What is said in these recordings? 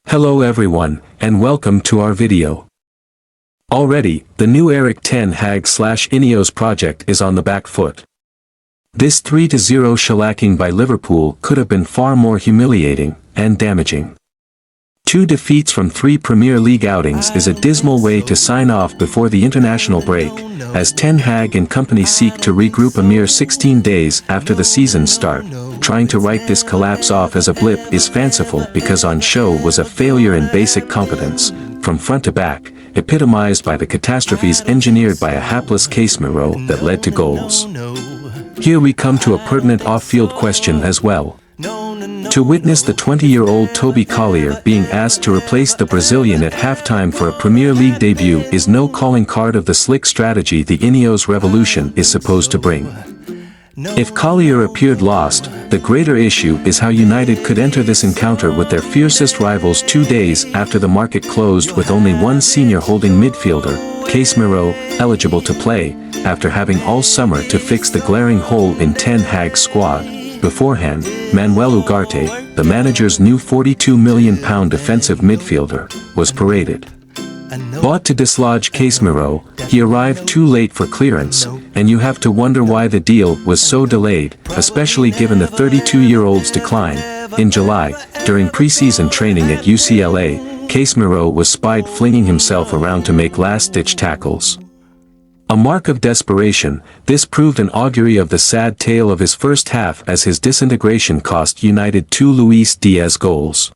Hello everyone, and welcome to our video. Already, the new Erik ten Hag/Ineos project is on the back foot. This 3-0 shellacking by Liverpool could have been far more humiliating and damaging. 2 defeats from 3 Premier League outings is a dismal way to sign off before the international break, as Ten Hag and company seek to regroup a mere 16 days after the season's start. Trying to write this collapse off as a blip is fanciful because on show was a failure in basic competence, from front to back, epitomized by the catastrophes engineered by a hapless Casemiro that led to goals. Here we come to a pertinent off-field question as well. To witness the 20-year-old Toby Collier being asked to replace the Brazilian at halftime for a Premier League debut is no calling card of the slick strategy the Ineos revolution is supposed to bring. If Collier appeared lost, the greater issue is how United could enter this encounter with their fiercest rivals 2 days after the market closed with only one senior holding midfielder, Casemiro, eligible to play, after having all summer to fix the glaring hole in Ten Hag's squad. Beforehand, Manuel Ugarte, the manager's new £42 million defensive midfielder, was paraded. Bought to dislodge Casemiro, he arrived too late for clearance, and you have to wonder why the deal was so delayed, especially given the 32-year-old's decline. In July, during pre-season training at UCLA, Casemiro was spied flinging himself around to make last-ditch tackles. A mark of desperation, this proved an augury of the sad tale of his first half as his disintegration cost United 2 Luis Diaz goals.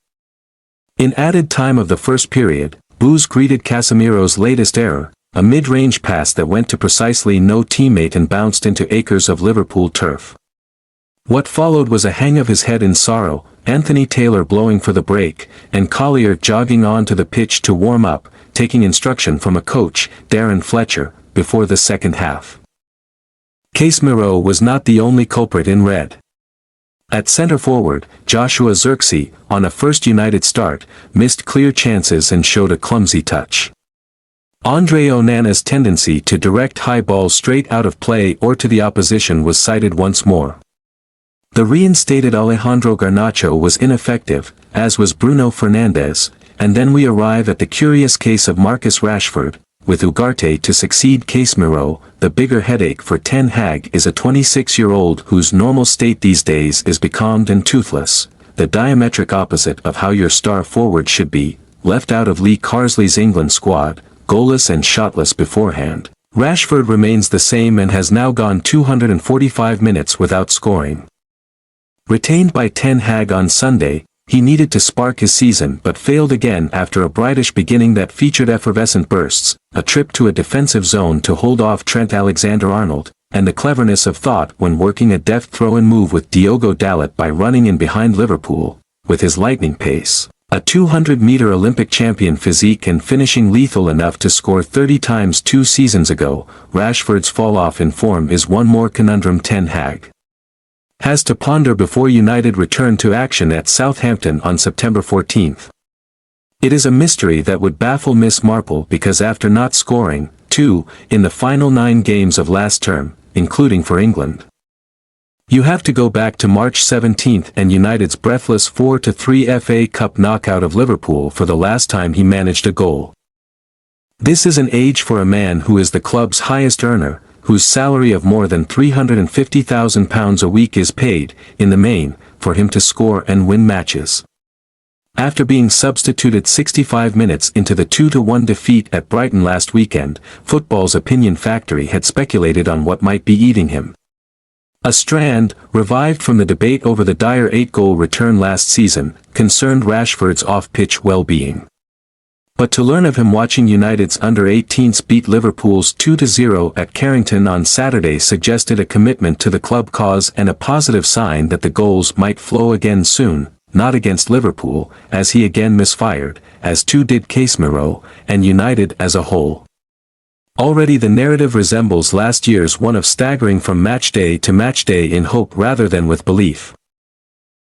In added time of the first period, Booz greeted Casemiro's latest error, a mid-range pass that went to precisely no teammate and bounced into acres of Liverpool turf. What followed was a hang of his head in sorrow, Anthony Taylor blowing for the break, and Collier jogging onto the pitch to warm up, taking instruction from a coach, Darren Fletcher, before the second half. Casemiro was not the only culprit in red. At centre-forward, Joshua Zirkzee, on a first United start, missed clear chances and showed a clumsy touch. Andre Onana's tendency to direct high balls straight out of play or to the opposition was cited once more. The reinstated Alejandro Garnacho was ineffective, as was Bruno Fernandes, and then we arrive at the curious case of Marcus Rashford. With Ugarte to succeed Casemiro, the bigger headache for Ten Hag is a 26-year-old whose normal state these days is becalmed and toothless, the diametric opposite of how your star forward should be, left out of Lee Carsley's England squad, goalless and shotless beforehand. Rashford remains the same and has now gone 245 minutes without scoring. Retained by Ten Hag on Sunday, he needed to spark his season but failed again after a brightish beginning that featured effervescent bursts, a trip to a defensive zone to hold off Trent Alexander-Arnold, and the cleverness of thought when working a deft throw-in move with Diogo Dalot by running in behind Liverpool, with his lightning pace, a 200-meter Olympic champion physique and finishing lethal enough to score 30 times 2 seasons ago. Rashford's fall-off in form is one more conundrum Ten Hag has to ponder before United return to action at Southampton on September 14th. It is a mystery that would baffle Miss Marple because after not scoring, 2, in the final 9 games of last term, including for England, you have to go back to March 17th and United's breathless 4-3 FA Cup knockout of Liverpool for the last time he managed a goal. This is an age for a man who is the club's highest earner, whose salary of more than £350,000 a week is paid, in the main, for him to score and win matches. After being substituted 65 minutes into the 2-1 defeat at Brighton last weekend, Football's Opinion Factory had speculated on what might be eating him. A strand, revived from the debate over the dire 8-goal return last season, concerned Rashford's off-pitch well-being. But to learn of him watching United's under-18s beat Liverpool's 2-0 at Carrington on Saturday suggested a commitment to the club cause and a positive sign that the goals might flow again soon, not against Liverpool, as he again misfired, as too did Casemiro, and United as a whole. Already the narrative resembles last year's one of staggering from matchday to matchday in hope rather than with belief.